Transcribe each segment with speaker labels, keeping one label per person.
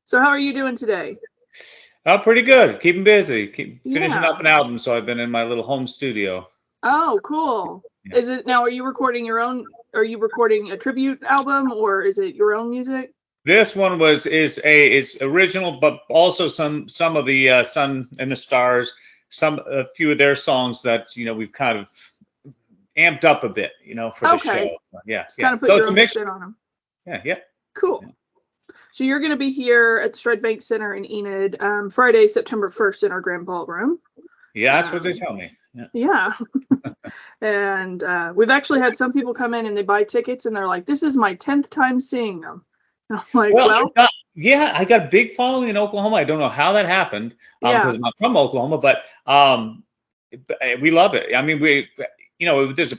Speaker 1: So how are you doing today?
Speaker 2: Oh, pretty good. Keeping busy. Keep finishing up
Speaker 1: Yeah.
Speaker 2: an album, so I've been in my little home studio.
Speaker 1: Oh, cool.
Speaker 2: Yeah.
Speaker 1: Is it now? Are you recording your own? Are you recording a tribute album, or is it your own music?
Speaker 2: This one is original, but also some of the Sun and the Stars, a few of their songs that we've kind of amped up a bit, for the
Speaker 1: Okay,
Speaker 2: show. Yeah,
Speaker 1: just
Speaker 2: yeah.
Speaker 1: kind of put
Speaker 2: So
Speaker 1: your
Speaker 2: it's a
Speaker 1: own
Speaker 2: mix.
Speaker 1: spin on them.
Speaker 2: Yeah, yeah,
Speaker 1: Cool.
Speaker 2: yeah.
Speaker 1: So you're going to be here at the Stride Bank Center in Enid Friday, September 1st in our Grand Ballroom.
Speaker 2: Yeah, that's what they
Speaker 1: Um,
Speaker 2: tell me. Yeah.
Speaker 1: yeah. And we've actually had some people come in and they buy tickets and they're like, "This is my 10th time seeing them." And I'm like,
Speaker 2: Well,
Speaker 1: "Well,
Speaker 2: yeah, I got a big following in Oklahoma. I don't know how that happened,
Speaker 1: yeah,
Speaker 2: because I'm not from Oklahoma, but we love it. I mean, there's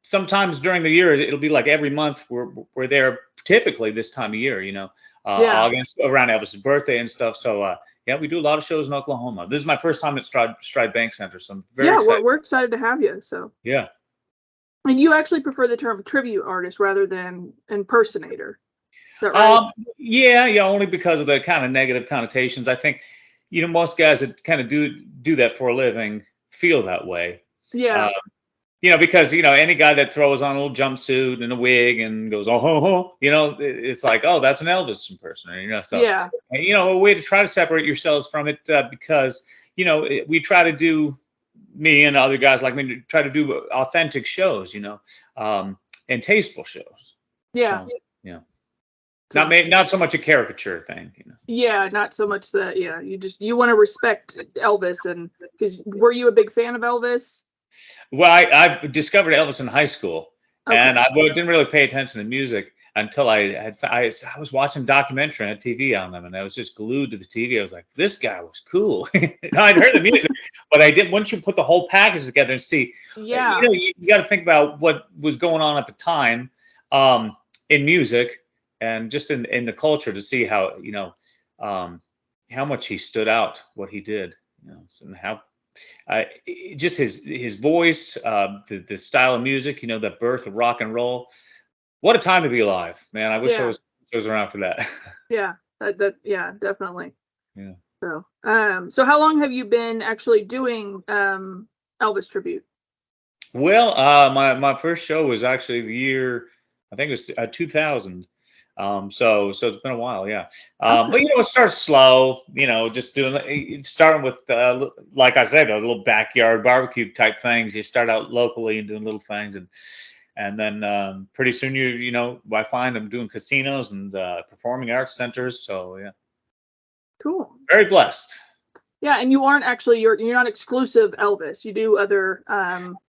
Speaker 2: sometimes during the year it'll be like every month we're there. Typically this time of year,
Speaker 1: yeah,
Speaker 2: August around Elvis's birthday and stuff. So yeah, we do a lot of shows in Oklahoma. This is my first time at Stride Bank Center, so I'm very
Speaker 1: yeah." We're
Speaker 2: excited.
Speaker 1: we're excited to have you. So,
Speaker 2: Yeah.
Speaker 1: and you actually prefer the term tribute artist rather than impersonator. Is that right?
Speaker 2: Yeah, yeah, only because of the kind of negative connotations. I think, most guys that kind of do that for a living feel that way. Uh,
Speaker 1: Yeah,
Speaker 2: because any guy that throws on a little jumpsuit and a wig and goes oh ho ho, it's like, oh, that's an Elvis impersonator, So,
Speaker 1: yeah,
Speaker 2: and, a way to try to separate yourselves from it, because we try to do, me and other guys like me try to do authentic shows, and tasteful shows.
Speaker 1: yeah.
Speaker 2: So yeah,
Speaker 1: So,
Speaker 2: not so much a caricature thing.
Speaker 1: yeah, not so much that. Yeah, you want to respect Elvis, and because were you a big fan of Elvis?
Speaker 2: Well, I discovered Elvis in high school, and
Speaker 1: Okay.
Speaker 2: didn't really pay attention to music until I was watching a documentary on TV on them, and I was just glued to the TV. I was like, this guy was cool. I'd heard the music, but I didn't. Once you put the whole package together and see,
Speaker 1: Yeah,
Speaker 2: you got to think about what was going on at the time, in music and just in the culture, to see um, how much he stood out, what he did, and how just his voice, the style of music, the birth of rock and roll. What a time to be alive, man! I wish
Speaker 1: yeah,
Speaker 2: I was around for that.
Speaker 1: yeah. That yeah, definitely.
Speaker 2: Yeah.
Speaker 1: So how long have you been actually doing Elvis tribute?
Speaker 2: Well, my first show was actually the year, I think it was 2000. So it's been a while, yeah. But
Speaker 1: Okay.
Speaker 2: it starts slow, just starting with, like I said, a little backyard barbecue type things. You start out locally and doing little things, and then pretty soon I find I'm doing casinos and performing arts centers. So yeah,
Speaker 1: Cool.
Speaker 2: very blessed.
Speaker 1: Yeah, and you aren't actually you're not exclusive Elvis. You do other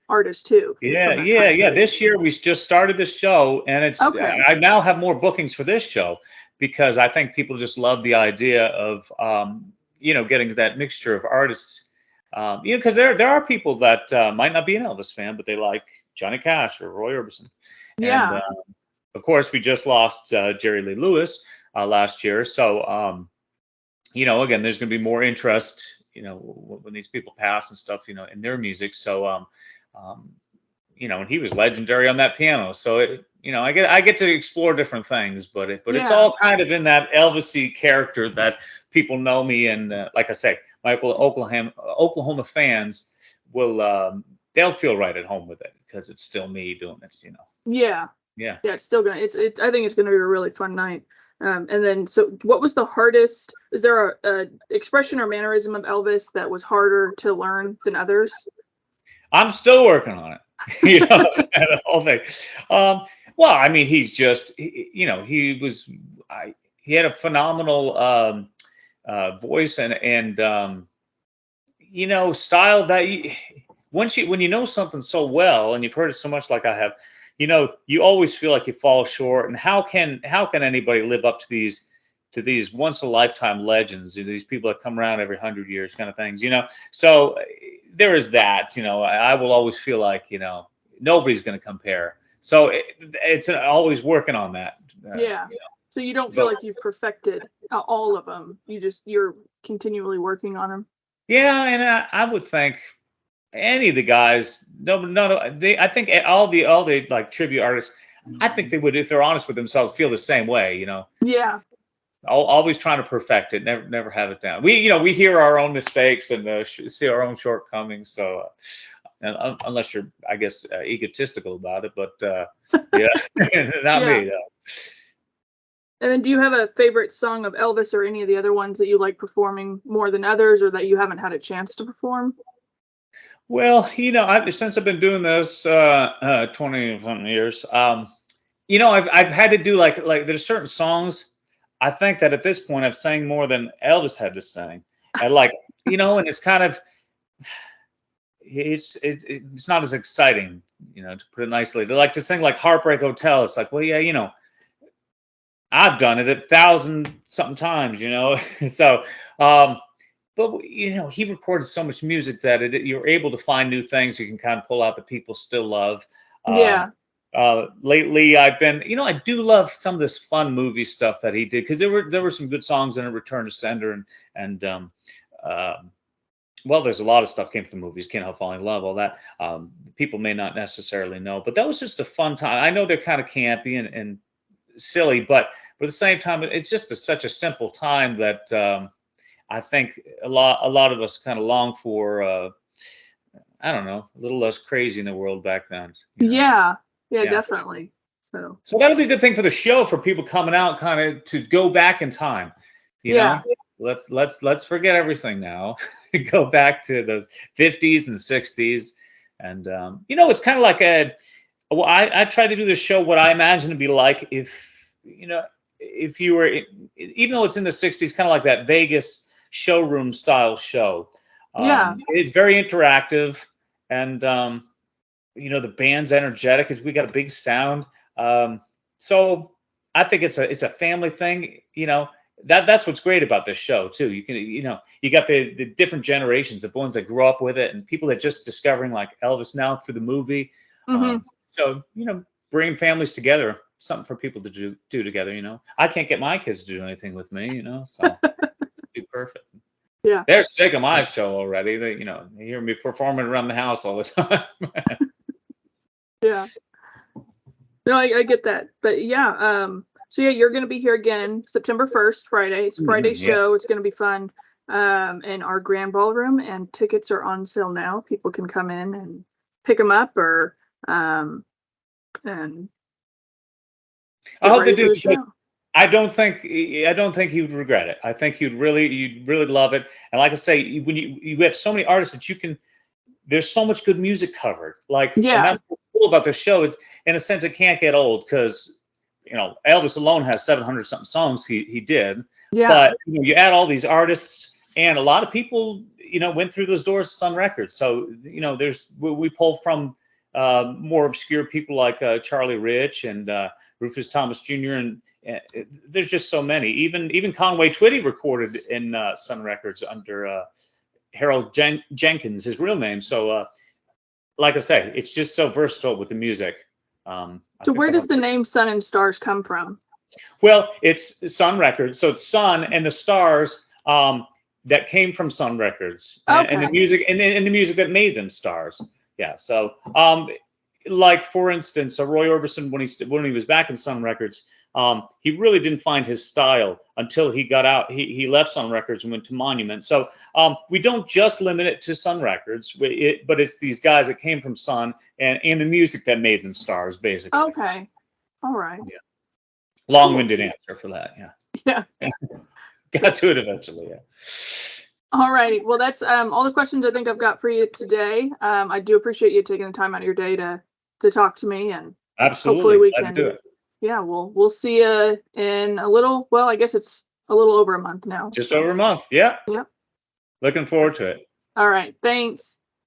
Speaker 1: artists too
Speaker 2: Yeah,
Speaker 1: from that
Speaker 2: yeah,
Speaker 1: time
Speaker 2: yeah.
Speaker 1: period.
Speaker 2: This year we just started this show, and
Speaker 1: Okay.
Speaker 2: I now have more bookings for this show because I think people just love the idea of getting that mixture of artists. Because there are people that might not be an Elvis fan, but they like Johnny Cash or Roy Orbison, and
Speaker 1: Yeah.
Speaker 2: of course we just lost Jerry Lee Lewis last year, so again, there's going to be more interest, when these people pass and stuff, in their music. So um, and he was legendary on that piano. So I get to explore different things, but it's
Speaker 1: Yeah.
Speaker 2: all kind of in that Elvis-y character that people know me, and like I say, my Oklahoma fans will, they'll feel right at home with it because it's still me doing it.
Speaker 1: Yeah.
Speaker 2: Yeah.
Speaker 1: Yeah, it's still gonna it's I think it's gonna be a really fun night. And then so what was the hardest, is there a expression or mannerism of Elvis that was harder to learn than others?
Speaker 2: I'm still working on it. The whole thing. Um, well, I mean, he's just, he was, he had a phenomenal voice and style that when you know something so well and you've heard it so much like I have, you always feel like you fall short. And how can anybody live up to these once in a lifetime legends, these people that come around every 100 years, kind of things, So there is that. I will always feel like nobody's going to compare. So it's always working on that. Uh,
Speaker 1: Yeah. So you don't feel
Speaker 2: but
Speaker 1: like you've perfected all of them. You're continually working on them.
Speaker 2: yeah, and I would think any of the guys, no, I think all the like tribute artists, I think they would, if they're honest with themselves, feel the same way.
Speaker 1: Yeah.
Speaker 2: always trying to perfect it, never have it down. We hear our own mistakes and see our own shortcomings. So, unless you're, I guess, egotistical about it, but yeah, not
Speaker 1: Yeah.
Speaker 2: me though.
Speaker 1: And then do you have a favorite song of Elvis or any of the other ones that you like performing more than others, or that you haven't had a chance to perform?
Speaker 2: Well, since I've been doing this 20 something years, I've had to do like there's certain songs. I think that at this point I've sang more than Elvis had to sing, and and it's kind of it's not as exciting, to put it nicely. To sing like Heartbreak Hotel. It's like, well, yeah, I've done it 1,000 something times, so. But he recorded so much music that you're able to find new things you can kind of pull out that people still love. Um,
Speaker 1: Yeah.
Speaker 2: Lately, I've been, I do love some of this fun movie stuff that he did, because there were some good songs in A Return to Sender, and well, there's a lot of stuff came from the movies, Can't Help Falling in Love, all that. People may not necessarily know, but that was just a fun time. I know they're kind of campy and silly, but at the same time, it's just such a simple time that. I think a lot of us kind of long for I don't know, a little less crazy in the world back then.
Speaker 1: Yeah. Yeah,
Speaker 2: Yeah.
Speaker 1: definitely. So
Speaker 2: So that'll be a good thing for the show, for people coming out kind of to go back in time. You
Speaker 1: yeah.
Speaker 2: know, let's forget everything now. Go back to the 50s and 60s, and it's kind of like well, I try to do the show what I imagine to be like if you were, even though it's in the 60s, kind of like that Vegas showroom style show.
Speaker 1: Yeah.
Speaker 2: It's very interactive, and the band's energetic because we got a big sound. So I think it's a family thing. That's what's great about this show too. You can you got the different generations, the ones that grew up with it, and people that just discovering like Elvis now through the movie.
Speaker 1: Hmm.
Speaker 2: So bringing families together, something for people to do together. I can't get my kids to do anything with me. So it's be perfect.
Speaker 1: Yeah.
Speaker 2: They're sick of my show already. They hear me performing around the house all the time.
Speaker 1: Yeah. No, I get that. But yeah, so yeah, you're gonna be here again September 1st, Friday. It's a Friday
Speaker 2: Yeah.
Speaker 1: show. It's gonna be fun. In our grand ballroom, and tickets are on sale now. People can come in and pick them up, or and
Speaker 2: I
Speaker 1: get
Speaker 2: hope they
Speaker 1: ready for
Speaker 2: do,
Speaker 1: the
Speaker 2: because
Speaker 1: show.
Speaker 2: I don't think you'd regret it. I think you'd really love it. And like I say, when you have so many artists that you can, there's so much good music covered. And
Speaker 1: Yeah.
Speaker 2: that's what's cool about this show. It's, in a sense, it can't get old, because Elvis alone has 700 something songs he did.
Speaker 1: Yeah.
Speaker 2: But you add all these artists, and a lot of people went through those doors to Sun Records. So we pull from more obscure people like Charlie Rich and Rufus Thomas Jr. and there's just so many. Even Conway Twitty recorded in Sun Records under Harold Jenkins, his real name. So like I say, it's just so versatile with the music. I
Speaker 1: So
Speaker 2: think
Speaker 1: where
Speaker 2: they'll
Speaker 1: does
Speaker 2: have.
Speaker 1: the name Sun and Stars come from?
Speaker 2: Well, it's Sun Records, so it's Sun and the Stars, that came from Sun Records, and the
Speaker 1: Okay.
Speaker 2: music and the music that made them stars. Yeah. So, like for instance, Roy Orbison, when he was back in Sun Records, he really didn't find his style until he got out. He left Sun Records and went to Monument. So we don't just limit it to Sun Records, but it's these guys that came from Sun and the music that made them stars, basically.
Speaker 1: Okay. All right.
Speaker 2: Yeah. Long-winded answer for that. Yeah.
Speaker 1: Yeah.
Speaker 2: Got to it eventually. Yeah.
Speaker 1: All righty. Well, that's all the questions I think I've got for you today. I do appreciate you taking the time out of your day to talk to me, and hopefully
Speaker 2: Absolutely.
Speaker 1: we
Speaker 2: Glad to do
Speaker 1: can.
Speaker 2: it.
Speaker 1: Yeah, we'll see you in a little. Well, I guess it's a little over a month now.
Speaker 2: Just
Speaker 1: So
Speaker 2: over a month. Yeah.
Speaker 1: yeah.
Speaker 2: Looking forward to it.
Speaker 1: All right. Thanks.